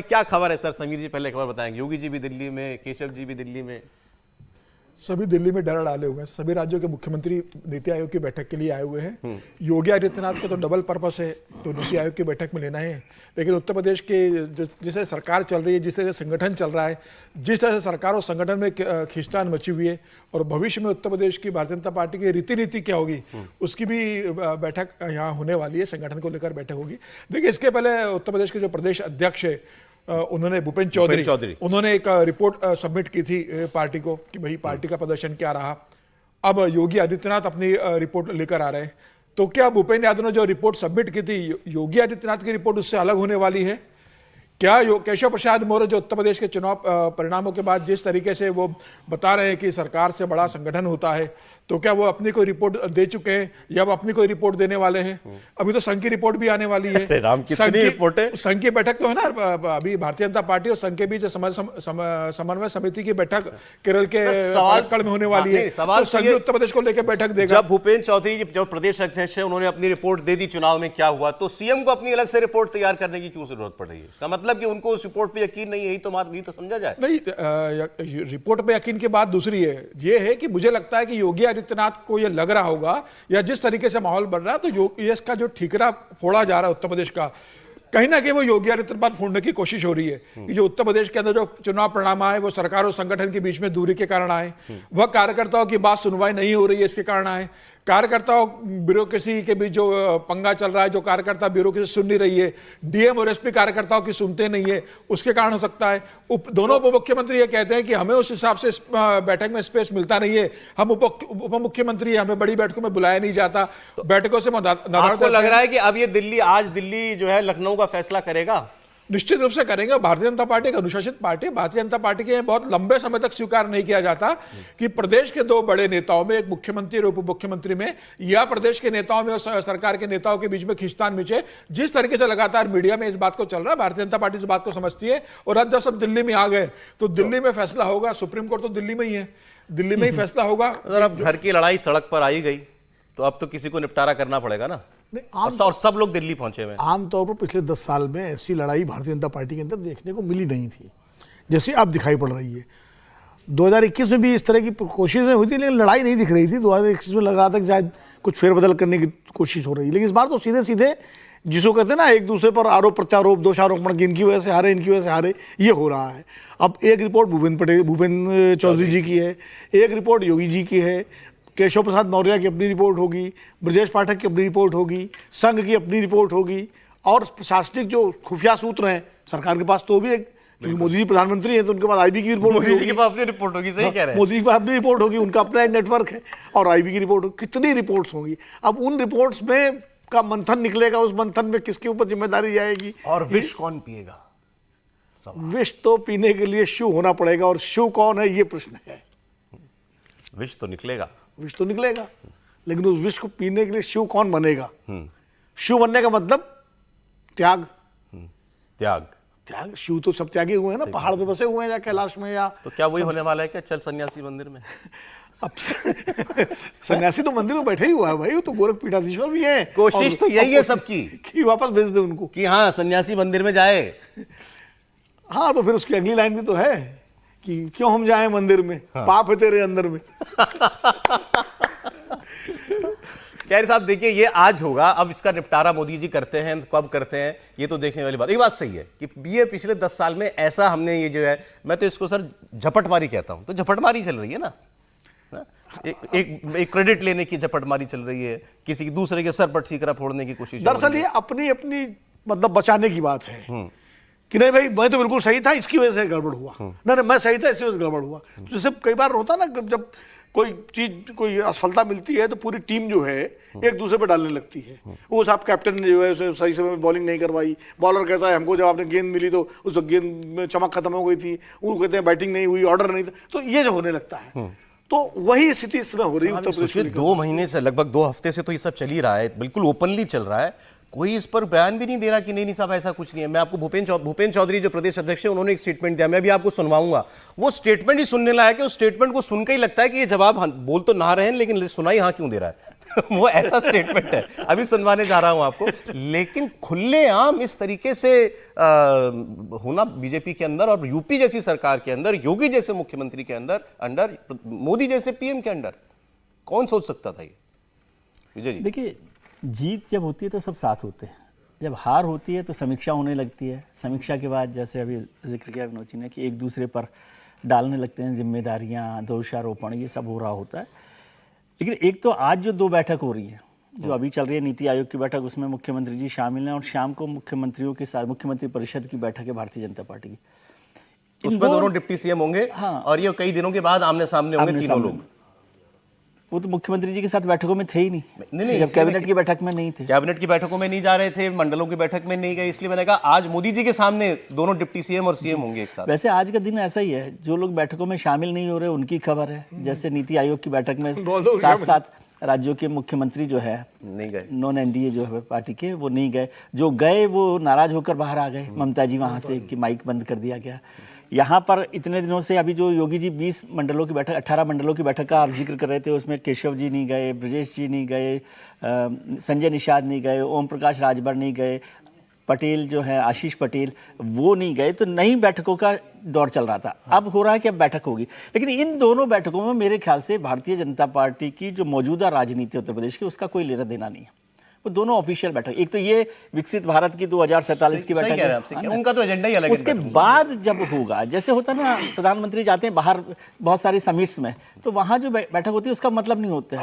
अभी क्या खबर है सर? समीर जी पहले खबर बताएंगे। योगी जी भी दिल्ली में, केशव जी भी दिल्ली में, सभी दिल्ली में डर डाले हुए हैं। सभी राज्यों के मुख्यमंत्री नीति आयोग की बैठक के लिए आए हुए हैं। योगी आदित्यनाथ का तो डबल पर्पस है, तो नीति आयोग की बैठक में लेना है, लेकिन उत्तर प्रदेश के जिसे सरकार चल रही है, जिसे संगठन चल रहा है, जिस तरह से सरकार और संगठन में खींचतान मची हुई है, और भविष्य में उत्तर प्रदेश की भारतीय जनता पार्टी की रीति नीति क्या होगी, उसकी भी बैठक यहाँ होने वाली है। संगठन को लेकर बैठक होगी। देखिए, इसके पहले उत्तर प्रदेश के जो प्रदेश अध्यक्ष है, उन्होंने भूपेंद्र चौधरी उन्होंने एक रिपोर्ट सबमिट की थी पार्टी को कि भाई पार्टी का प्रदर्शन क्या रहा। अब योगी आदित्यनाथ अपनी रिपोर्ट लेकर आ रहे हैं। तो क्या भूपेंद्र यादव ने जो रिपोर्ट सबमिट की थी, योगी आदित्यनाथ की रिपोर्ट उससे अलग होने वाली है? क्या केशव प्रसाद मौर्य जो उत्तर प्रदेश के चुनाव परिणामों के बाद जिस तरीके से वो बता रहे हैं कि सरकार से बड़ा संगठन होता है, तो क्या वो अपनी कोई रिपोर्ट दे चुके हैं या वो अपनी कोई रिपोर्ट देने वाले हैं? अभी तो संघ की रिपोर्ट भी आने वाली है। संघ की बैठक तो है ना अभी, भारतीय जनता पार्टी और संघ के बीच समन्वय समिति की बैठक केरल के पलक्कड़ में होने वाली है। तो संघ उत्तर प्रदेश को लेकर बैठक देगा। जब भूपेंद्र चौधरी जो प्रदेश अध्यक्ष है, उन्होंने अपनी रिपोर्ट दे दी चुनाव में क्या हुआ, तो सीएम को अपनी अलग से रिपोर्ट तैयार करने की क्यों जरूरत पड़ रही है? इसका मतलब कि उनको उस रिपोर्ट पे यकीन नहीं है, यही तो समझा जाए। नहीं, रिपोर्ट पे यकीन की बात दूसरी है। ये है कि मुझे लगता है कि योगी आदित्यनाथ को ये लग रहा होगा, या जिस तरीके से माहौल बन रहा है, तो इसका जो ठीकरा फोड़ा जा रहा है उत्तर प्रदेश का, कहीं ना कहीं वो योगी आदित्यनाथ फोड़ने की कोशिश हो रही है कि जो उत्तर प्रदेश के अंदर जो चुनाव परिणाम आए वो सरकार और संगठन के बीच में दूरी के कारण आए, वह कार्यकर्ताओं की बात सुनवाई नहीं हो रही है, इसके कारण आए, कार्यकर्ताओं ब्यूरोक्रेसी के बीच जो पंगा चल रहा है, जो कार्यकर्ता ब्यूरोक्रेसी सुन नहीं रही है, डीएम और एसपी कार्यकर्ताओं की सुनते नहीं है, उसके कारण हो सकता है। दोनों उप मुख्यमंत्री ये कहते हैं कि हमें उस हिसाब से बैठक में स्पेस मिलता नहीं है, हम उप मुख्यमंत्री, हमें बड़ी बैठकों में बुलाया नहीं जाता, बैठकों से आपको लग रहा है कि अब ये आज दिल्ली जो है लखनऊ का फैसला करेगा? निश्चित रूप से करेंगे। भारतीय जनता पार्टी एक अनुशासित पार्टी है। भारतीय जनता पार्टी के बहुत लंबे समय तक स्वीकार नहीं किया जाता कि प्रदेश के दो बड़े नेताओं में, एक मुख्यमंत्री और उप मुख्यमंत्री में, या प्रदेश के नेताओं में और सरकार के नेताओं के बीच में खींचतान मिचे। जिस तरीके से लगातार मीडिया में इस बात को चल रहा है, भारतीय जनता पार्टी इस बात को समझती है, और आज जब सब दिल्ली में आ गए तो दिल्ली में फैसला होगा। सुप्रीम कोर्ट तो दिल्ली में ही है, दिल्ली में ही फैसला होगा। अगर अब घर की लड़ाई सड़क पर आई गई तो अब तो किसी को निपटारा करना पड़ेगा ना, और सब लोग दिल्ली पहुंचे हुए। आमतौर पर पिछले 10 साल में ऐसी लड़ाई भारतीय जनता पार्टी के अंदर देखने को मिली नहीं थी जैसी अब दिखाई पड़ रही है। 2021 में भी इस तरह की कोशिशें हुई थी, लेकिन लड़ाई नहीं दिख रही थी। 2021 में लग रहा था कि शायद कुछ फेरबदल करने की कोशिश हो रही है, लेकिन इस बार तो सीधे सीधे जिसको कहते हैं ना, एक दूसरे पर आरोप प्रत्यारोप, दोषारोपण की इनकी वजह से हारे, इनकी वजह से हारे, ये हो रहा है। अब एक रिपोर्ट भूपेंद्र चौधरी जी की है, एक रिपोर्ट योगी जी की है, केशव प्रसाद मौर्य की अपनी रिपोर्ट होगी, ब्रजेश पाठक की अपनी रिपोर्ट होगी, संघ की अपनी रिपोर्ट होगी, और प्रशासनिक जो खुफिया सूत्र हैं सरकार के पास, तो भी एक, मोदी जी प्रधानमंत्री हैं तो उनके पास आईबी की रिपोर्ट होगी, अपनी रिपोर्ट होगी। सही कह रहे हैं, मोदी जी की अपनी रिपोर्ट होगी, उनका अपना एक नेटवर्क है, और आईबी की रिपोर्ट होगी। कितनी रिपोर्ट्स होंगी? अब उन रिपोर्ट्स में का मंथन निकलेगा, उस मंथन में किसके ऊपर जिम्मेदारी जाएगी, और विष कौन पिएगा? विष तो पीने के लिए शिव होना पड़ेगा, और शिव कौन है ये प्रश्न है। विष तो निकलेगा, विष तो निकलेगा, लेकिन उस विष को पीने के लिए शिव कौन बनेगा? शिव बनने का मतलब त्याग। त्याग, त्याग, शिव तो सब त्यागी हुए हैं ना, पहाड़ पे बसे हुए हैं या कैलाश में, या तो क्या वही होने वाला है क्या? चल सन्यासी मंदिर में। अब सन्यासी तो मंदिर में बैठे ही हुआ है भाई, वो तो गोरख पीठाधीश्वर भी है। कोशिश तो यही है सबकी कि वापस भेज दे उनको, कि हाँ सन्यासी मंदिर में जाए। हाँ, तो फिर उसकी अगली लाइन भी तो है कि क्यों हम जाएं मंदिर में, हाँ। पाप है तेरे अंदर में। खैर साहब, देखिए ये आज होगा, अब इसका निपटारा मोदी जी करते हैं, कब करते हैं ये तो देखने वाली बात। एक बात सही है कि ये पिछले 10 साल में ऐसा हमने, ये जो है, मैं तो इसको सर झपटमारी कहता हूं, तो झपटमारी चल रही है ना, एक क्रेडिट लेने की झपटमारी चल रही है, किसी दूसरे के सर पर ठीकरा फोड़ने की कोशिश। दरअसल ये अपनी अपनी मतलब बचाने की बात है कि नहीं भाई मैं तो बिल्कुल सही था, इसकी वजह से गड़बड़ हुआ, नहीं मैं सही था इसकी वजह से गड़बड़ हुआ। जैसे कई बार होता ना, जब कोई चीज, कोई असफलता मिलती है तो पूरी टीम जो है एक दूसरे पे डालने लगती है। वो साहब कैप्टन ने जो है उसे सही समय में बॉलिंग नहीं करवाई, बॉलर कहता है हमको जब आपने गेंद मिली तो उस गेंद में चमक खत्म हो गई थी, वो कहते हैं बैटिंग नहीं हुई, ऑर्डर नहीं था, तो ये जो होने लगता है, तो वही स्थिति इसमें हो रही है। उत्तर प्रदेश में 2 महीने से, लगभग 2 हफ्ते से तो ये सब चल ही रहा है, बिल्कुल ओपनली चल रहा है। कोई इस पर बयान भी नहीं दे रहा कि नहीं साहब ऐसा कुछ नहीं है। मैं आपको भूपेंद्र चौधरी जो प्रदेश अध्यक्ष है उन्होंने एक स्टेटमेंट दिया, मैं भी आपको सुनवाऊंगा। वो स्टेटमेंट ही सुनने लायक है। उस स्टेटमेंट को सुनकर ही लगता है कि ये जवाब बोल तो ना रहे हैं लेकिन सुनाई हाँ क्यों दे रहा है वो ऐसा स्टेटमेंट है, अभी सुनवाने जा रहा हूं आपको। लेकिन खुलेआम इस तरीके से होना बीजेपी के अंदर और यूपी जैसी सरकार के अंदर, योगी जैसे मुख्यमंत्री के अंदर, मोदी जैसे पीएम के अंदर, कौन सोच सकता था ये? विजय जी देखिए, जीत जब होती है तो सब साथ होते हैं, जब हार होती है तो समीक्षा होने लगती है। समीक्षा के बाद जैसे अभी जिक्र किया विनोद जी ने कि एक दूसरे पर डालने लगते हैं जिम्मेदारियां, दोषारोपण, ये सब हो रहा होता है। लेकिन एक तो आज जो 2 बैठक हो रही है, जो अभी चल रही है नीति आयोग की बैठक, उसमें मुख्यमंत्री जी शामिल हैं और शाम को मुख्यमंत्रियों के साथ मुख्यमंत्री परिषद की बैठक है भारतीय जनता पार्टी की। उसमें दोनों डिप्टी सीएम होंगे। हाँ। और ये कई दिनों के बाद आमने सामने होंगे तीनों लोग। वो तो मुख्यमंत्री जी के साथ बैठकों में थे ही नहीं, नहीं, जब कैबिनेट की बैठक में नहीं थे, कैबिनेट की बैठकों में नहीं जा रहे थे, मंडलों की बैठक में नहीं गए, इसलिए मैंने कहा आज मोदी जी के सामने दोनों डिप्टी सीएम और सीएम होंगे एक साथ। वैसे आज का दिन ऐसा ही है, जो लोग बैठकों में शामिल नहीं हो रहे उनकी खबर है। जैसे नीति आयोग की बैठक में 7 राज्यों के मुख्यमंत्री जो है नहीं गए, नॉन एनडीए जो है पार्टी के, वो नहीं गए। जो गए वो नाराज होकर बाहर आ गए, ममता जी वहां से कि माइक बंद कर दिया गया। यहाँ पर इतने दिनों से अभी जो योगी जी 20 मंडलों की बैठक, 18 मंडलों की बैठक का आप जिक्र कर रहे थे, उसमें केशव जी नहीं गए, ब्रजेश जी नहीं गए, संजय निषाद नहीं गए, ओम प्रकाश राजभर नहीं गए, पटेल जो है आशीष पटेल वो नहीं गए। तो नई बैठकों का दौर चल रहा था। अब हो रहा है कि अब बैठक होगी, लेकिन इन दोनों बैठकों में मेरे ख्याल से भारतीय जनता पार्टी की जो मौजूदा राजनीति उत्तर प्रदेश की, उसका कोई लेना देना नहीं है। वो दोनों ऑफिशियल बैठक, एक तो ये विकसित भारत की 2047 की बैठक है, उनका तो एजेंडा ही अलग है। उसके बाद जब होगा, जैसे होता है ना प्रधानमंत्री जाते हैं बाहर बहुत सारी समिट्स में, तो वहां जो बैठक होती है उसका मतलब नहीं होता है।